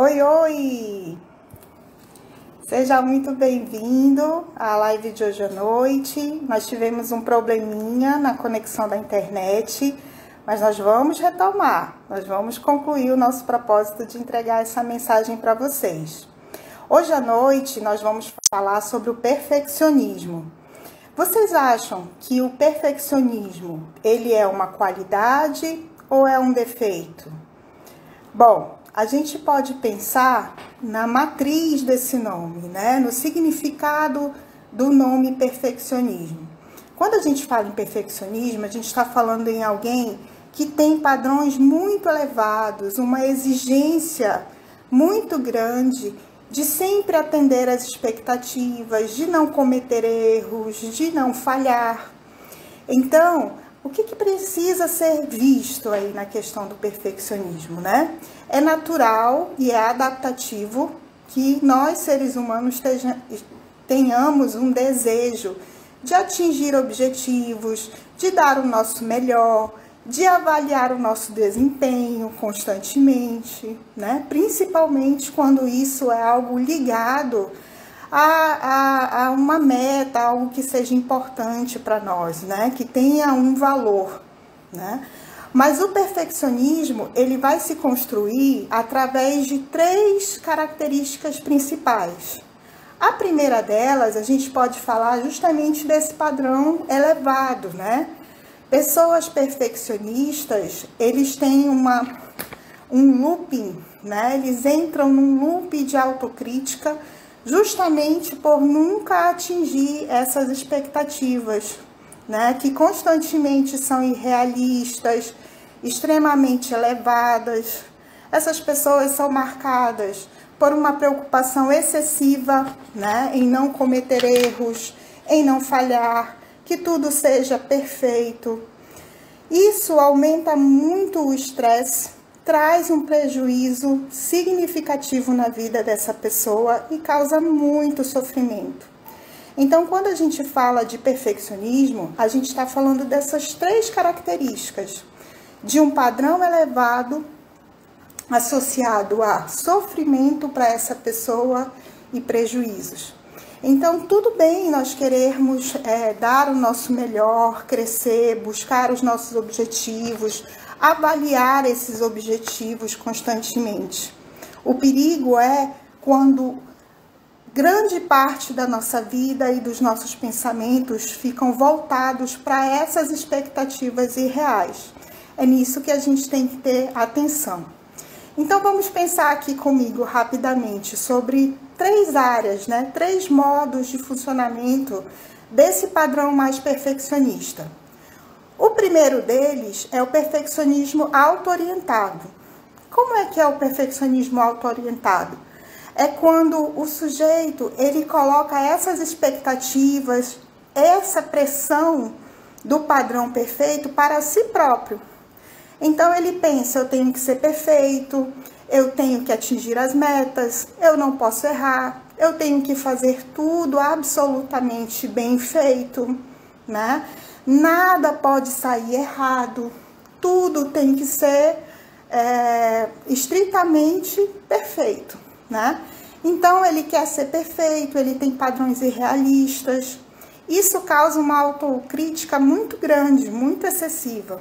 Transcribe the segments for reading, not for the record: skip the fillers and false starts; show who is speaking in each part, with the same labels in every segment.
Speaker 1: Oi, oi! Seja muito bem-vindo à live de hoje à noite. Nós tivemos um probleminha na conexão da internet, mas nós vamos retomar. Nós vamos concluir o nosso propósito de entregar essa mensagem para vocês. Hoje à noite nós vamos falar sobre o perfeccionismo. Vocês acham que o perfeccionismo, ele é uma qualidade ou é um defeito? Bom, a gente pode pensar na matriz desse nome, né? No significado do nome perfeccionismo. Quando a gente fala em perfeccionismo, a gente está falando em alguém que tem padrões muito elevados, uma exigência muito grande de sempre atender às expectativas, de não cometer erros, de não falhar. Então, o que precisa ser visto aí na questão do perfeccionismo, né? É natural e é adaptativo que nós, seres humanos, tenhamos um desejo de atingir objetivos, de dar o nosso melhor, de avaliar o nosso desempenho constantemente, né? Principalmente quando isso é algo ligado a uma meta, algo que seja importante para nós, né? Que tenha um valor, né? Mas o perfeccionismo, ele vai se construir através de 3 características principais. A primeira delas, a gente pode falar justamente desse padrão elevado, né? Pessoas perfeccionistas, eles têm um looping, né? Eles entram num loop de autocrítica justamente por nunca atingir essas expectativas, né? Que constantemente são irrealistas, extremamente elevadas. Essas pessoas são marcadas por uma preocupação excessiva, né? Em não cometer erros, em não falhar, que tudo seja perfeito. Isso aumenta muito o estresse, traz um prejuízo significativo na vida dessa pessoa e causa muito sofrimento. Então, quando a gente fala de perfeccionismo, a gente está falando dessas 3 características, de um padrão elevado associado a sofrimento para essa pessoa e prejuízos. Então, tudo bem nós querermos dar o nosso melhor, crescer, buscar os nossos objetivos, avaliar esses objetivos constantemente. O perigo é quando grande parte da nossa vida e dos nossos pensamentos ficam voltados para essas expectativas irreais. É nisso que a gente tem que ter atenção. Então, vamos pensar aqui comigo rapidamente sobre 3 áreas, né? 3 modos de funcionamento desse padrão mais perfeccionista. O primeiro deles é o perfeccionismo auto-orientado. Como é que é o perfeccionismo auto-orientado? É quando o sujeito, ele coloca essas expectativas, essa pressão do padrão perfeito para si próprio. Então ele pensa, eu tenho que ser perfeito, eu tenho que atingir as metas, eu não posso errar, eu tenho que fazer tudo absolutamente bem feito, né? Nada pode sair errado, tudo tem que ser estritamente perfeito, né? Então ele quer ser perfeito, ele tem padrões irrealistas. Isso causa uma autocrítica muito grande, muito excessiva.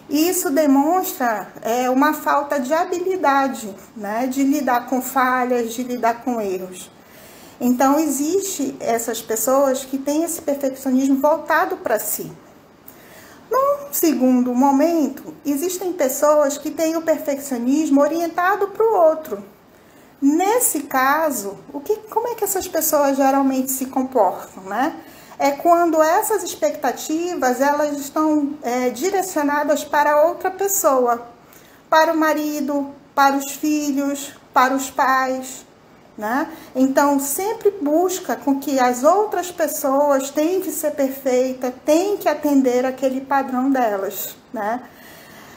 Speaker 1: E isso demonstra uma falta de habilidade, né? De lidar com falhas, de lidar com erros. Então, existe essas pessoas que têm esse perfeccionismo voltado para si. Num segundo momento, existem pessoas que têm o perfeccionismo orientado para o outro. Nesse caso, como é que essas pessoas geralmente se comportam, né? É quando essas expectativas, elas estão direcionadas para outra pessoa, para o marido, para os filhos, para os pais, né? Então, sempre busca com que as outras pessoas tenham que ser perfeitas, tenham que atender aquele padrão delas, né?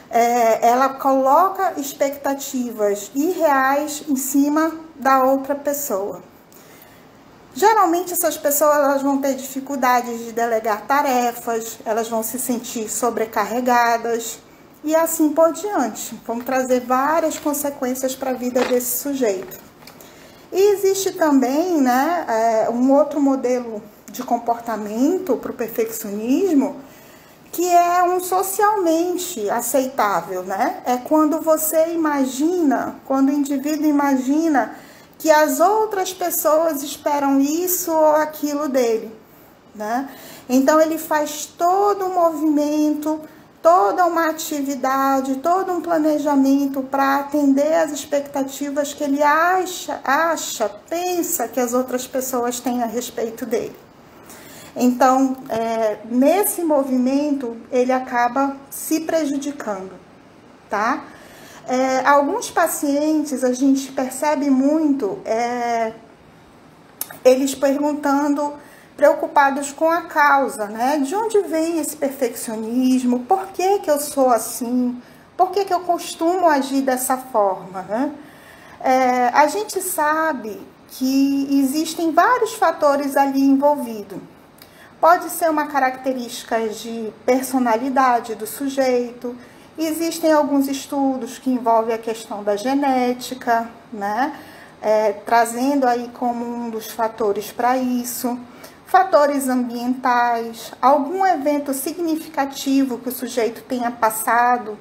Speaker 1: Ela coloca expectativas irreais em cima da outra pessoa. Geralmente, essas pessoas elas vão ter dificuldades de delegar tarefas, elas vão se sentir sobrecarregadas e assim por diante. Vamos trazer várias consequências para a vida desse sujeito. E existe também, né, um outro modelo de comportamento para o perfeccionismo, que é um socialmente aceitável, né? É quando você imagina, quando o indivíduo imagina que as outras pessoas esperam isso ou aquilo dele, né? Então ele faz todo um movimento, toda uma atividade, todo um planejamento para atender às expectativas que ele pensa que as outras pessoas têm a respeito dele. Então, nesse movimento, ele acaba se prejudicando, tá? Alguns pacientes, a gente percebe muito, eles perguntando, preocupados com a causa, né? De onde vem esse perfeccionismo? Por que que eu sou assim? Por que que eu costumo agir dessa forma, né? A gente sabe que existem vários fatores ali envolvidos. Pode ser uma característica de personalidade do sujeito. Existem alguns estudos que envolvem a questão da genética, né? Trazendo aí como um dos fatores para isso. Fatores ambientais, algum evento significativo que o sujeito tenha passado,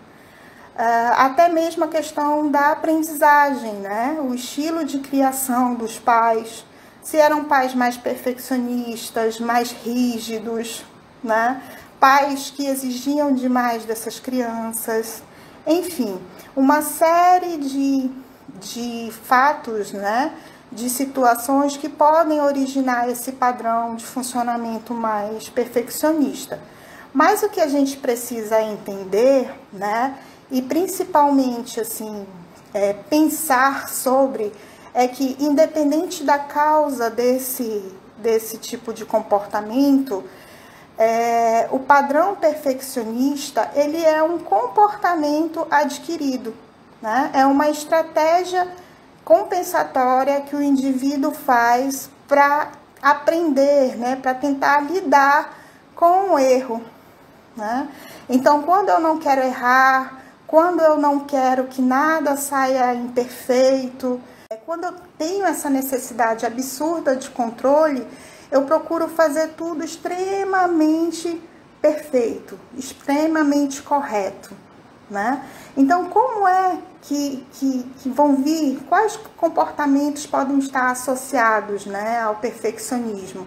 Speaker 1: até mesmo a questão da aprendizagem, né? O estilo de criação dos pais, se eram pais mais perfeccionistas, mais rígidos, né? Pais que exigiam demais dessas crianças, enfim, uma série de fatos, né? De situações que podem originar esse padrão de funcionamento mais perfeccionista. Mas o que a gente precisa entender, né? E principalmente assim, pensar sobre, é que independente da causa desse tipo de comportamento, o padrão perfeccionista, ele é um comportamento adquirido, né? É uma estratégia compensatória que o indivíduo faz para aprender, né? Para tentar lidar com o erro, né? Então, quando eu não quero errar, quando eu não quero que nada saia imperfeito, quando eu tenho essa necessidade absurda de controle, eu procuro fazer tudo extremamente perfeito, extremamente correto, né? Então, como é que vão vir, quais comportamentos podem estar associados, né, ao perfeccionismo?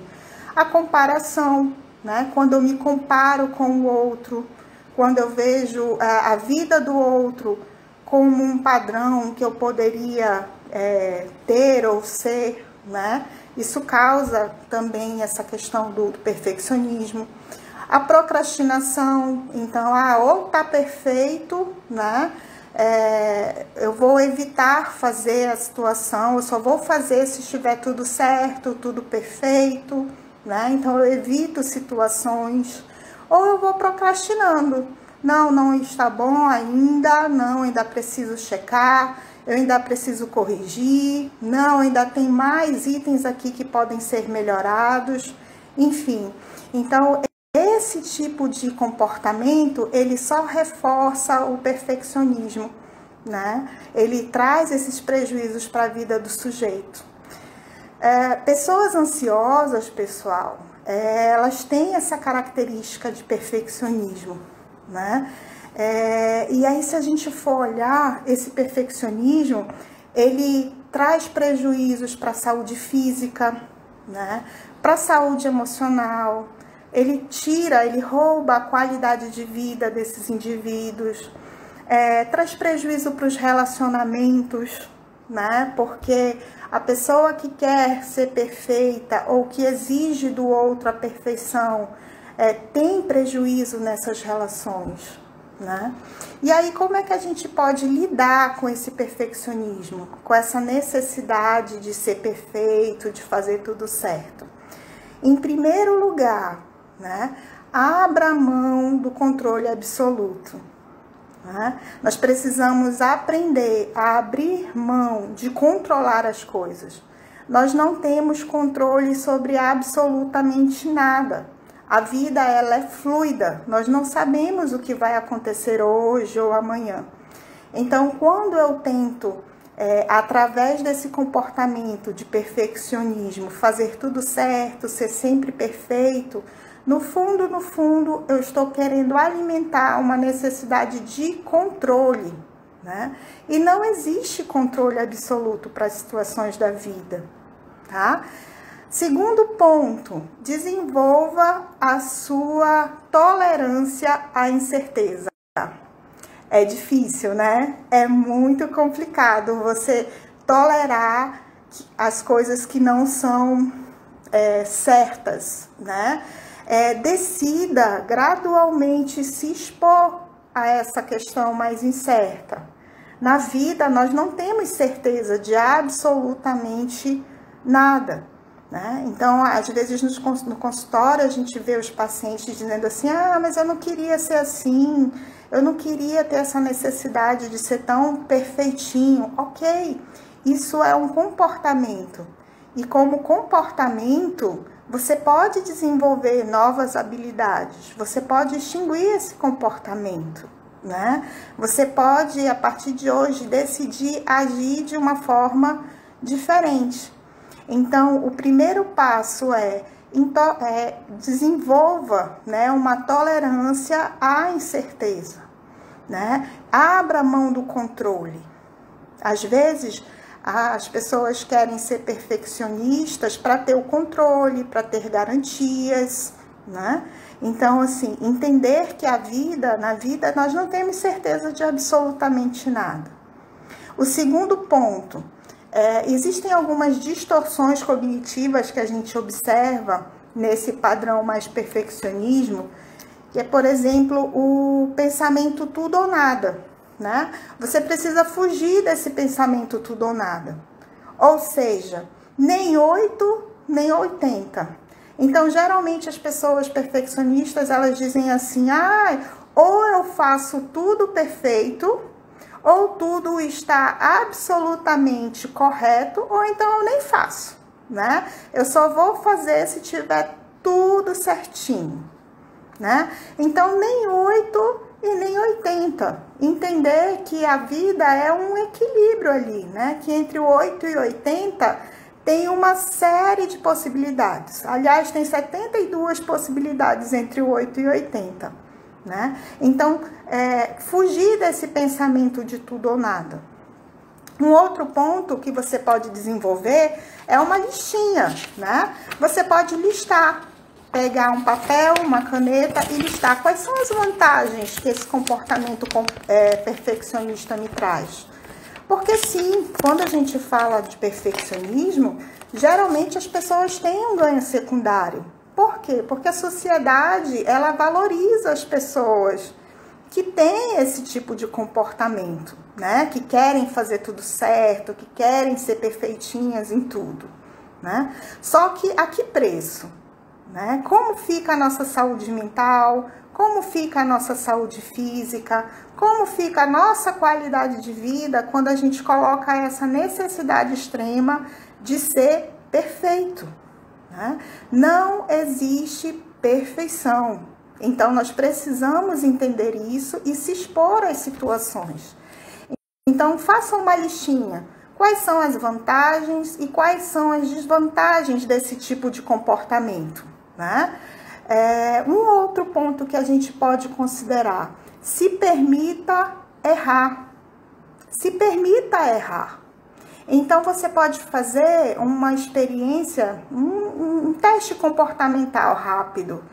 Speaker 1: A comparação, né? Quando eu me comparo com o outro, quando eu vejo a vida do outro como um padrão que eu poderia ter ou ser, né? Isso causa também essa questão do perfeccionismo. A procrastinação, então, ou tá perfeito, né? Eu vou evitar fazer a situação, eu só vou fazer se estiver tudo certo, tudo perfeito, né? Então, eu evito situações, ou eu vou procrastinando. Não está bom ainda, não, ainda preciso checar, eu ainda preciso corrigir, não, ainda tem mais itens aqui que podem ser melhorados, enfim. Então, esse tipo de comportamento, ele só reforça o perfeccionismo, né? Ele traz esses prejuízos para a vida do sujeito. Pessoas ansiosas, pessoal, elas têm essa característica de perfeccionismo, né? E aí, se a gente for olhar, esse perfeccionismo, ele traz prejuízos para a saúde física, né? Para a saúde emocional. Ele rouba a qualidade de vida desses indivíduos, traz prejuízo para os relacionamentos, né? Porque a pessoa que quer ser perfeita ou que exige do outro a perfeição tem prejuízo nessas relações, né? E aí, como é que a gente pode lidar com esse perfeccionismo, com essa necessidade de ser perfeito, de fazer tudo certo? Em primeiro lugar, né, abra mão do controle absoluto, né? Nós precisamos aprender a abrir mão de controlar as coisas. Nós não temos controle sobre absolutamente nada. A vida, ela é fluida, nós não sabemos o que vai acontecer hoje ou amanhã. Então, quando eu tento, através desse comportamento de perfeccionismo, fazer tudo certo, ser sempre perfeito, no fundo, eu estou querendo alimentar uma necessidade de controle, né? E não existe controle absoluto para as situações da vida, tá? Segundo ponto, desenvolva a sua tolerância à incerteza. É difícil, né? É muito complicado você tolerar as coisas que não são certas, né? Decida gradualmente se expor a essa questão mais incerta. Na vida, nós não temos certeza de absolutamente nada, né? Então, às vezes no consultório a gente vê os pacientes dizendo assim: ah, mas eu não queria ser assim, eu não queria ter essa necessidade de ser tão perfeitinho. Ok, isso é um comportamento. E como comportamento, você pode desenvolver novas habilidades, você pode extinguir esse comportamento, né? Você pode, a partir de hoje, decidir agir de uma forma diferente. Então, o primeiro passo desenvolva, né, uma tolerância à incerteza, né? Abra mão do controle. Às vezes, as pessoas querem ser perfeccionistas para ter o controle, para ter garantias, né? Então, assim, entender que na vida, nós não temos certeza de absolutamente nada. O segundo ponto, existem algumas distorções cognitivas que a gente observa nesse padrão mais perfeccionismo, que é, por exemplo, o pensamento tudo ou nada, né? Você precisa fugir desse pensamento tudo ou nada. Ou seja, nem 8, nem 80. Então, geralmente, as pessoas perfeccionistas, elas dizem assim: ou eu faço tudo perfeito, ou tudo está absolutamente correto, ou então eu nem faço, né? Eu só vou fazer se tiver tudo certinho, né? Então, nem 8 e nem 80. Entender que a vida é um equilíbrio ali, né? Que entre o 8 e 80 tem uma série de possibilidades. Aliás, tem 72 possibilidades entre o 8 e 80, né? Então, fugir desse pensamento de tudo ou nada. Um outro ponto que você pode desenvolver é uma listinha, né? Você pode listar, pegar um papel, uma caneta e listar quais são as vantagens que esse comportamento perfeccionista me traz. Porque sim, quando a gente fala de perfeccionismo, geralmente as pessoas têm um ganho secundário. Por quê? Porque a sociedade, ela valoriza as pessoas que têm esse tipo de comportamento, né? Que querem fazer tudo certo, que querem ser perfeitinhas em tudo, né? Só que a que preço, né? Como fica a nossa saúde mental? Como fica a nossa saúde física? Como fica a nossa qualidade de vida quando a gente coloca essa necessidade extrema de ser perfeito, né? Não existe perfeição. Então, nós precisamos entender isso e se expor às situações. Então, faça uma listinha. Quais são as vantagens e quais são as desvantagens desse tipo de comportamento, né? Um outro ponto que a gente pode considerar: se permita errar. Se permita errar. Então, você pode fazer uma experiência, um teste comportamental rápido.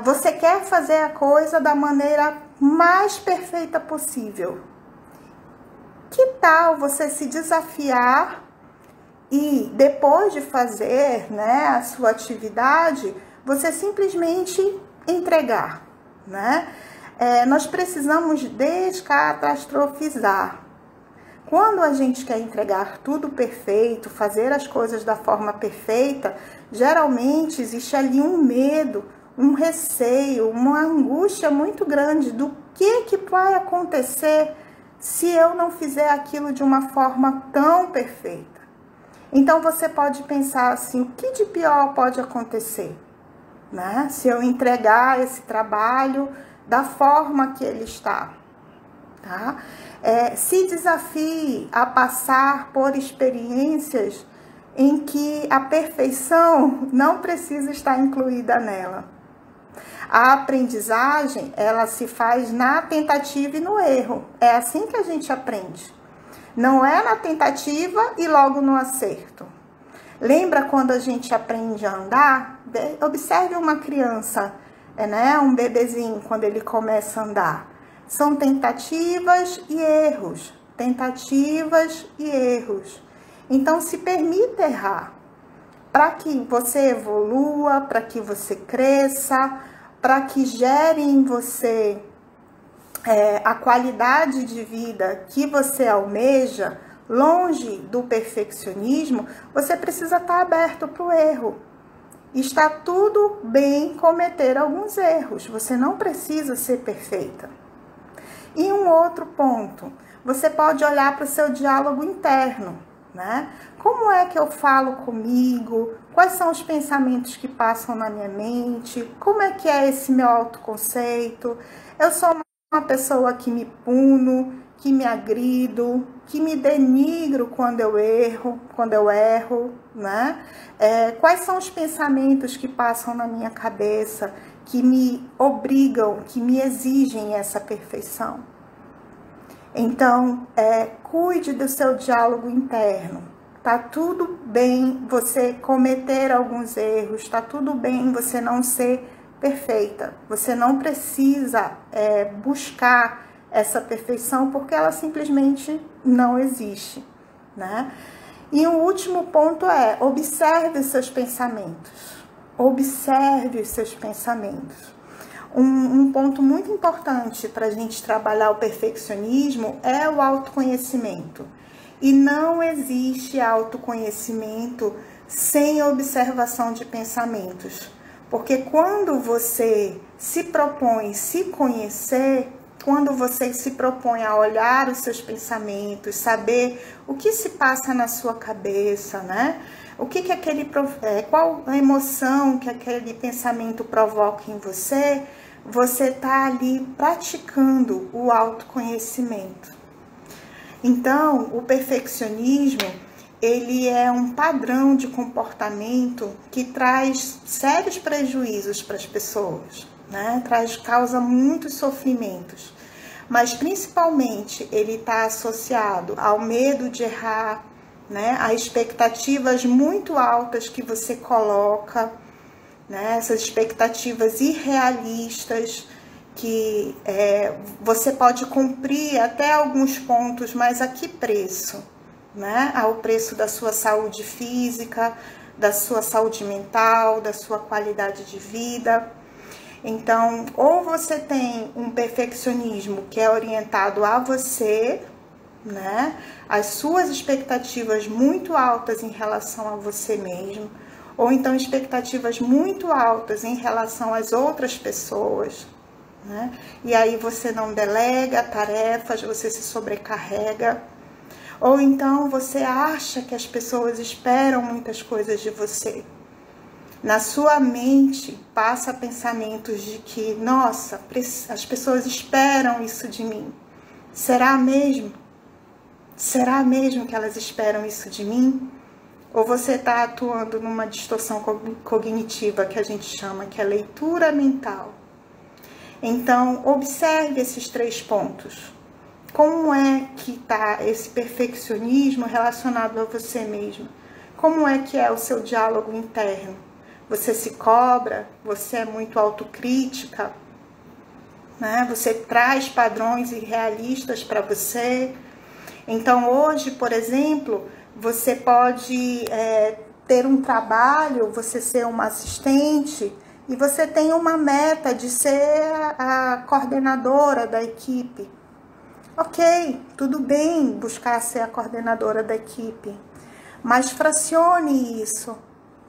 Speaker 1: Você quer fazer a coisa da maneira mais perfeita possível. Que tal você se desafiar e, depois de fazer, né, a sua atividade, você simplesmente entregar, né? Nós precisamos descatastrofizar. Quando a gente quer entregar tudo perfeito, fazer as coisas da forma perfeita, geralmente existe ali um medo, um receio, uma angústia muito grande do que vai acontecer se eu não fizer aquilo de uma forma tão perfeita. Então você pode pensar assim: o que de pior pode acontecer, né? Se eu entregar esse trabalho da forma que ele está, tá? Se desafie a passar por experiências em que a perfeição não precisa estar incluída nela. A aprendizagem, ela se faz na tentativa e no erro. É assim que a gente aprende. Não é na tentativa e logo no acerto. Lembra quando a gente aprende a andar? Observe uma criança, né? Um bebezinho, quando ele começa a andar. São tentativas e erros. Tentativas e erros. Então, se permita errar. Para que você evolua, para que você cresça, para que gere em você a qualidade de vida que você almeja, longe do perfeccionismo, você precisa estar aberto para o erro. Está tudo bem cometer alguns erros, você não precisa ser perfeita. E um outro ponto, você pode olhar para o seu diálogo interno, né? Como é que eu falo comigo? Quais são os pensamentos que passam na minha mente? Como é que é esse meu autoconceito? Eu sou uma pessoa que me puno, que me agrido, que me denigro quando eu erro, né? Quais são os pensamentos que passam na minha cabeça, que me obrigam, que me exigem essa perfeição? Então, cuide do seu diálogo interno. Tá tudo bem você cometer alguns erros, tá tudo bem você não ser perfeita. Você não precisa buscar essa perfeição porque ela simplesmente não existe, né? E o último ponto observe os seus pensamentos. Observe os seus pensamentos. Um ponto muito importante para a gente trabalhar o perfeccionismo é o autoconhecimento. E não existe autoconhecimento sem observação de pensamentos. Porque quando você se propõe se conhecer, quando você se propõe a olhar os seus pensamentos, saber o que se passa na sua cabeça, né? Qual a emoção que aquele pensamento provoca em você, você está ali praticando o autoconhecimento. Então, o perfeccionismo, ele é um padrão de comportamento que traz sérios prejuízos para as pessoas, né? Causa muitos sofrimentos, mas principalmente ele está associado ao medo de errar, né? A expectativas muito altas que você coloca, né? Essas expectativas irrealistas que você pode cumprir até alguns pontos, mas a que preço? Né? Ao preço da sua saúde física, da sua saúde mental, da sua qualidade de vida. Então, ou você tem um perfeccionismo que é orientado a você, né? As suas expectativas muito altas em relação a você mesmo, ou então expectativas muito altas em relação às outras pessoas, né? E aí você não delega tarefas, você se sobrecarrega. Ou então você acha que as pessoas esperam muitas coisas de você. Na sua mente passa pensamentos de que, nossa, as pessoas esperam isso de mim. Será mesmo? Será mesmo que elas esperam isso de mim? Ou você está atuando numa distorção cognitiva que a gente chama, que é leitura mental. Então, observe esses 3 pontos. Como é que está esse perfeccionismo relacionado a você mesmo? Como é que é o seu diálogo interno? Você se cobra? Você é muito autocrítica? Né? Você traz padrões irrealistas para você? Então, hoje, por exemplo, você pode ter um trabalho, você ser uma assistente, e você tem uma meta de ser a coordenadora da equipe. Ok, tudo bem buscar ser a coordenadora da equipe, mas fracione isso,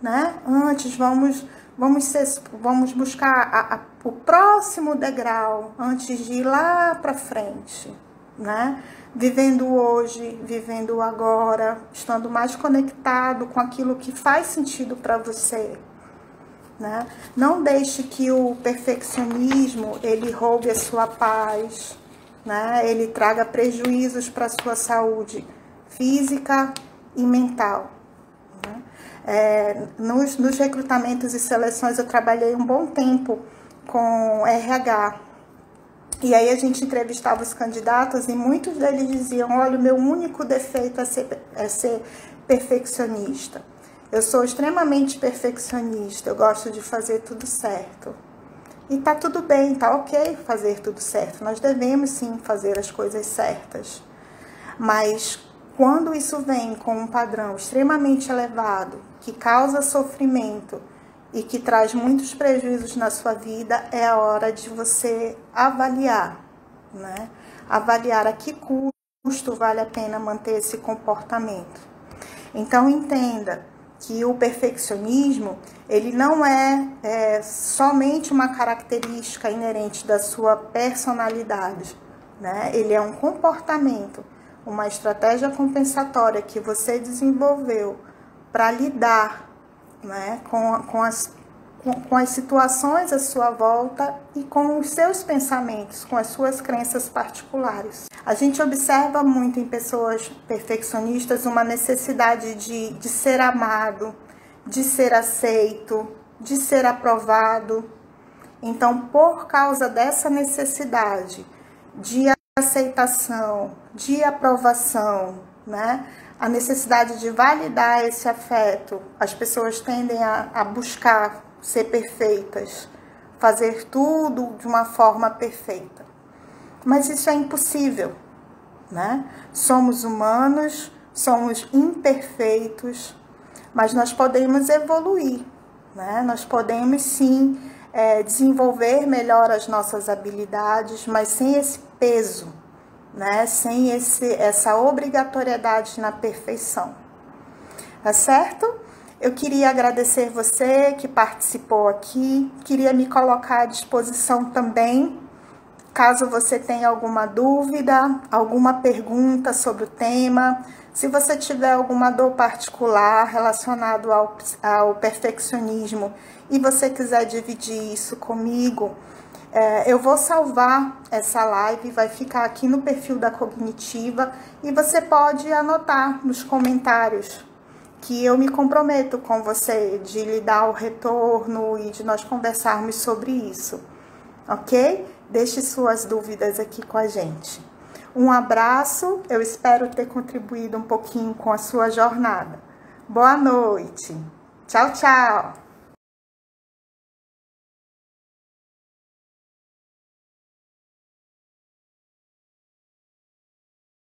Speaker 1: né? Antes vamos buscar o próximo degrau antes de ir lá para frente, né? Vivendo hoje, vivendo agora, estando mais conectado com aquilo que faz sentido para você, né? Não deixe que o perfeccionismo ele roube a sua paz, né? Ele traga prejuízos para a sua saúde física e mental, né? Nos recrutamentos e seleções eu trabalhei um bom tempo com RH. E aí a gente entrevistava os candidatos e muitos deles diziam: olha, o meu único defeito é ser perfeccionista. Eu sou extremamente perfeccionista, eu gosto de fazer tudo certo. E tá tudo bem, tá ok fazer tudo certo. Nós devemos sim fazer as coisas certas. Mas quando isso vem com um padrão extremamente elevado, que causa sofrimento e que traz muitos prejuízos na sua vida, é a hora de você avaliar, né? Avaliar a que custo vale a pena manter esse comportamento. Então entenda que o perfeccionismo, ele não é somente uma característica inerente da sua personalidade, né? Ele é um comportamento, uma estratégia compensatória que você desenvolveu para lidar, né, com as situações à sua volta e com os seus pensamentos, com as suas crenças particulares. A gente observa muito em pessoas perfeccionistas uma necessidade de ser amado, de ser aceito, de ser aprovado. Então, por causa dessa necessidade de aceitação, de aprovação, né? A necessidade de validar esse afeto, as pessoas tendem a buscar ser perfeitas, fazer tudo de uma forma perfeita. Mas isso é impossível, né? Somos humanos, somos imperfeitos, mas nós podemos evoluir, né? Nós podemos sim desenvolver melhor as nossas habilidades, mas sem esse peso, né? Sem essa obrigatoriedade na perfeição. Tá certo? Eu queria agradecer você que participou aqui, queria me colocar à disposição também, caso você tenha alguma dúvida, alguma pergunta sobre o tema, se você tiver alguma dor particular relacionada ao perfeccionismo e você quiser dividir isso comigo, eu vou salvar essa live, vai ficar aqui no perfil da Cognitiva e você pode anotar nos comentários que eu me comprometo com você de lhe dar o retorno e de nós conversarmos sobre isso, ok? Deixe suas dúvidas aqui com a gente. Um abraço, eu espero ter contribuído um pouquinho com a sua jornada. Boa noite. Tchau, tchau.